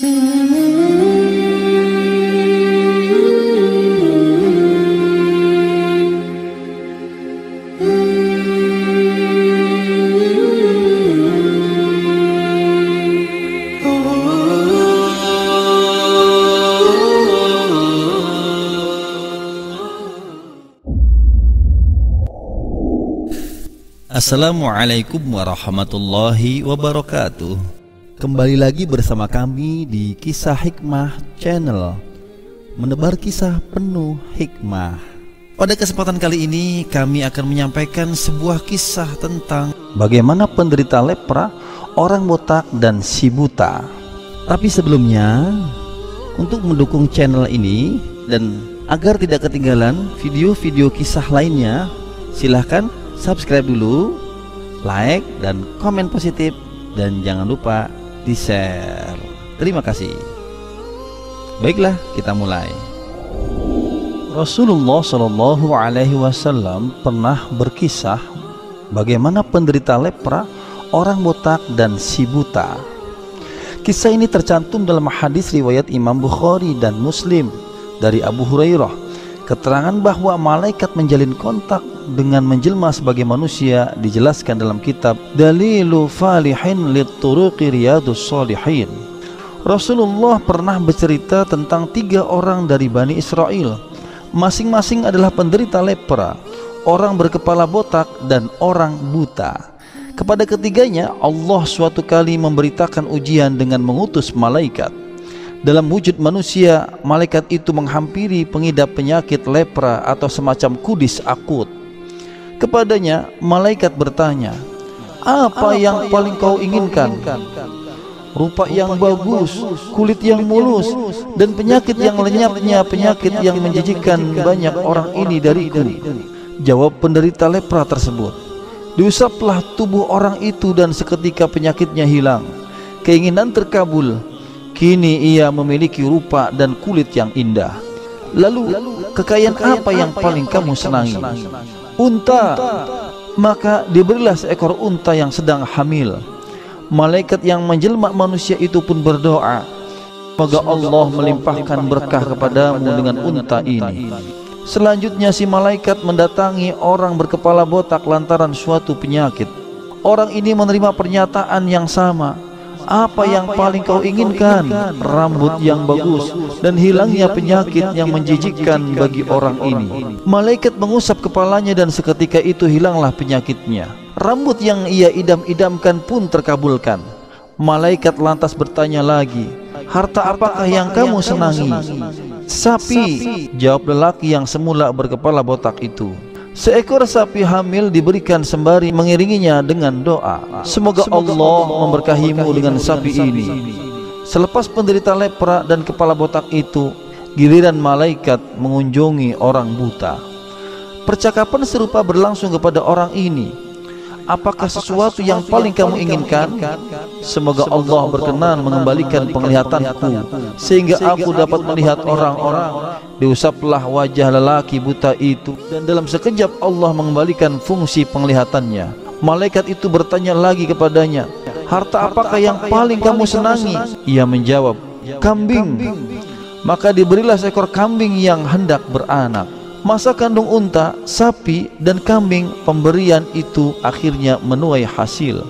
Assalamualaikum warahmatullahi wabarakatuh. Kembali lagi bersama kami di Kisah Hikmah Channel, menebar kisah penuh hikmah. Pada kesempatan kali ini kami akan menyampaikan sebuah kisah tentang bagaimana penderita lepra, orang botak, dan si buta. Tapi sebelumnya, untuk mendukung channel ini dan agar tidak ketinggalan video-video kisah lainnya, silahkan subscribe dulu, like dan komen positif, dan jangan lupa di share. Terima kasih. Baiklah, kita mulai. Rasulullah Shallallahu Alaihi Wasallam pernah berkisah bagaimana penderita lepra, orang botak, dan si buta. Kisah ini tercantum dalam hadis riwayat Imam Bukhari dan Muslim dari Abu Hurairah. Keterangan bahwa malaikat menjalin kontak dengan menjelma sebagai manusia dijelaskan dalam kitab Dalilu Falihin Litturuqi Riyadus Shalihin. Rasulullah pernah bercerita tentang 3 orang dari Bani Israel. Masing-masing adalah penderita lepra, orang berkepala botak, dan orang buta. Kepada ketiganya Allah suatu kali memberitakan ujian dengan mengutus malaikat. Dalam wujud manusia, malaikat itu menghampiri pengidap penyakit lepra atau semacam kudis akut. Kepadanya malaikat bertanya, "Apa yang paling kau inginkan?" "Rupa yang bagus, kulit yang mulus, dan penyakit yang lenyapnya penyakit yang menjijikkan banyak orang ini dariku," jawab penderita lepra tersebut. Diusaplah tubuh orang itu dan seketika penyakitnya hilang. Keinginan terkabul. Kini ia memiliki rupa dan kulit yang indah. Lalu, kekayaan apa yang paling kamu senangi? "Unta." Maka diberilah seekor unta yang sedang hamil. Malaikat yang menjelma manusia itu pun berdoa, "Semoga Allah melimpahkan berkah kepadamu dengan unta ini." Selanjutnya si malaikat mendatangi orang berkepala botak lantaran suatu penyakit. Orang ini menerima pernyataan yang sama. "Apa yang paling kau inginkan?" "Rambut yang bagus dan hilangnya penyakit yang menjijikkan bagi orang ini." Malaikat mengusap kepalanya dan seketika itu hilanglah penyakitnya. Rambut yang ia idam-idamkan pun terkabulkan. Malaikat lantas bertanya lagi, "Harta apakah yang kamu senangi?" "Sapi," jawab lelaki yang semula berkepala botak itu. Seekor sapi hamil diberikan sembari mengiringinya dengan doa, "Semoga Allah memberkahimu dengan sapi ini." Selepas penderita lepra dan kepala botak itu, giliran malaikat mengunjungi orang buta. Percakapan serupa berlangsung kepada orang ini. "Apakah sesuatu yang paling kamu inginkan?" "Semoga Allah berkenan mengembalikan penglihatanku sehingga aku dapat melihat orang-orang." Diusaplah wajah lelaki buta itu dan dalam sekejap Allah mengembalikan fungsi penglihatannya. Malaikat itu bertanya lagi kepadanya, "Harta apakah yang paling kamu senangi?" Ia menjawab, "Kambing." Maka diberilah seekor kambing yang hendak beranak. Masa kandung unta, sapi, dan kambing, pemberian itu akhirnya menuai hasil.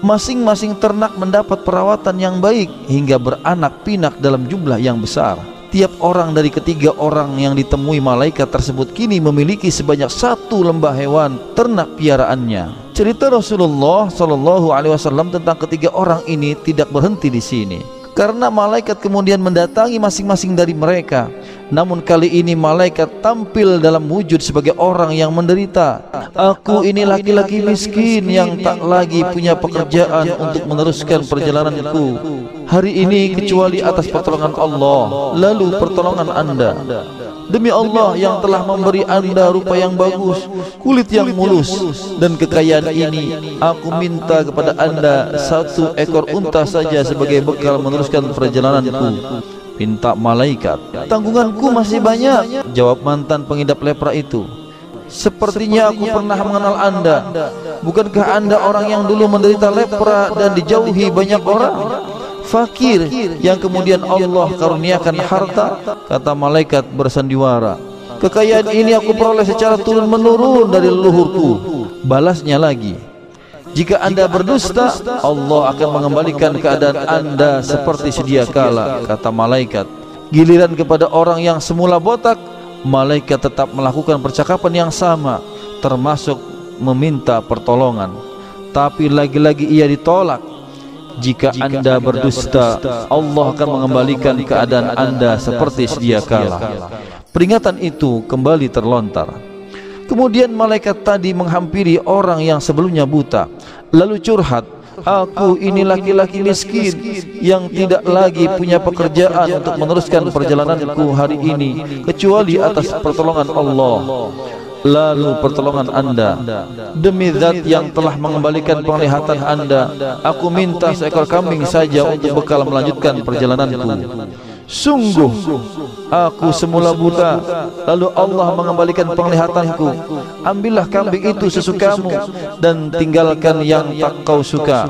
Masing-masing ternak mendapat perawatan yang baik hingga beranak pinak dalam jumlah yang besar. Tiap orang dari ketiga orang yang ditemui malaikat tersebut kini memiliki sebanyak 1 lembah hewan ternak piaraannya. Cerita Rasulullah Shallallahu Alaihi Wasallam tentang ketiga orang ini tidak berhenti di sini, karena malaikat kemudian mendatangi masing-masing dari mereka. Namun kali ini malaikat tampil dalam wujud sebagai orang yang menderita. "Aku ini laki-laki miskin yang tak lagi punya pekerjaan untuk meneruskan perjalananku hari ini kecuali atas pertolongan Allah, lalu pertolongan Anda. Demi Allah yang telah memberi Anda rupa yang bagus, kulit yang mulus, dan kekayaan ini, aku minta kepada Anda 1 ekor unta saja sebagai bekal meneruskan perjalananku." Pinta malaikat, "Tanggunganku masih banyak," jawab mantan pengidap lepra itu. "Sepertinya aku pernah mengenal Anda. Bukankah Anda orang yang dulu menderita lepra dan dijauhi banyak orang?" fakir yang kemudian Allah karuniakan harta, kata malaikat bersandiwara, kekayaan ini aku peroleh secara turun-menurun dari leluhurku. Balasnya lagi, jika Anda berdusta, Allah akan mengembalikan keadaan Anda seperti sedia kala, kata malaikat. Giliran kepada orang yang semula botak, malaikat tetap melakukan percakapan yang sama, termasuk meminta pertolongan. Tapi lagi-lagi ia ditolak. Jika Anda berdusta, Allah akan mengembalikan keadaan Anda seperti sedia kala. Peringatan itu kembali terlontar. Kemudian malaikat tadi menghampiri orang yang sebelumnya buta, lalu curhat, aku ini laki-laki miskin yang tidak lagi punya pekerjaan untuk meneruskan perjalananku hari ini kecuali atas pertolongan Allah. Lalu pertolongan Anda, demi zat yang telah mengembalikan penglihatan Anda, aku minta seekor kambing saja untuk bekal melanjutkan perjalananku. Sungguh aku semula buta, lalu Allah mengembalikan penglihatanku. Ambillah kambing itu sesukamu dan tinggalkan yang tak kau suka.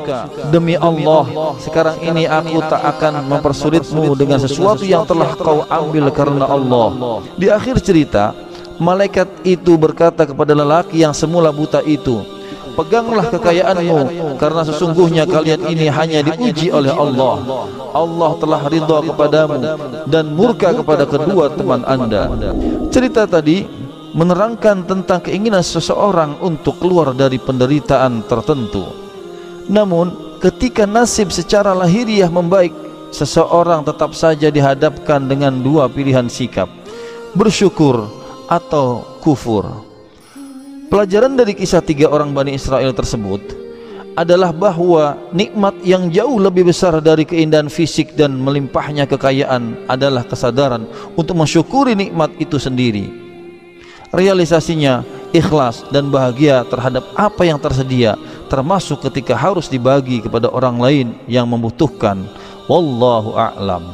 Demi Allah, sekarang ini aku tak akan mempersulitmu dengan sesuatu yang telah kau ambil karena Allah. Di akhir cerita, malaikat itu berkata kepada lelaki yang semula buta itu, peganglah kekayaanmu, karena sesungguhnya kalian ini hanya diuji oleh Allah. Allah telah ridha kepadamu dan murka kepada kedua teman Anda. Cerita tadi menerangkan tentang keinginan seseorang untuk keluar dari penderitaan tertentu. Namun ketika nasib secara lahiriah membaik, seseorang tetap saja dihadapkan dengan dua pilihan sikap, bersyukur atau kufur. Pelajaran dari kisah 3 orang Bani Israel tersebut adalah bahwa nikmat yang jauh lebih besar dari keindahan fisik dan melimpahnya kekayaan adalah kesadaran untuk mensyukuri nikmat itu sendiri. Realisasinya ikhlas dan bahagia terhadap apa yang tersedia, termasuk ketika harus dibagi kepada orang lain yang membutuhkan. Wallahu a'lam.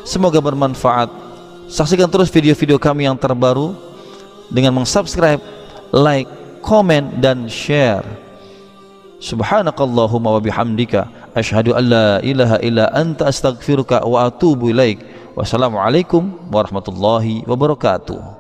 Semoga bermanfaat. Saksikan terus video-video kami yang terbaru dengan mensubscribe, like, komen, dan share. Subhanakallahumma wa bihamdika asyhadu an la ilaha illa anta astaghfiruka wa atubu ilaik. Wassalamualaikum warahmatullahi wabarakatuh.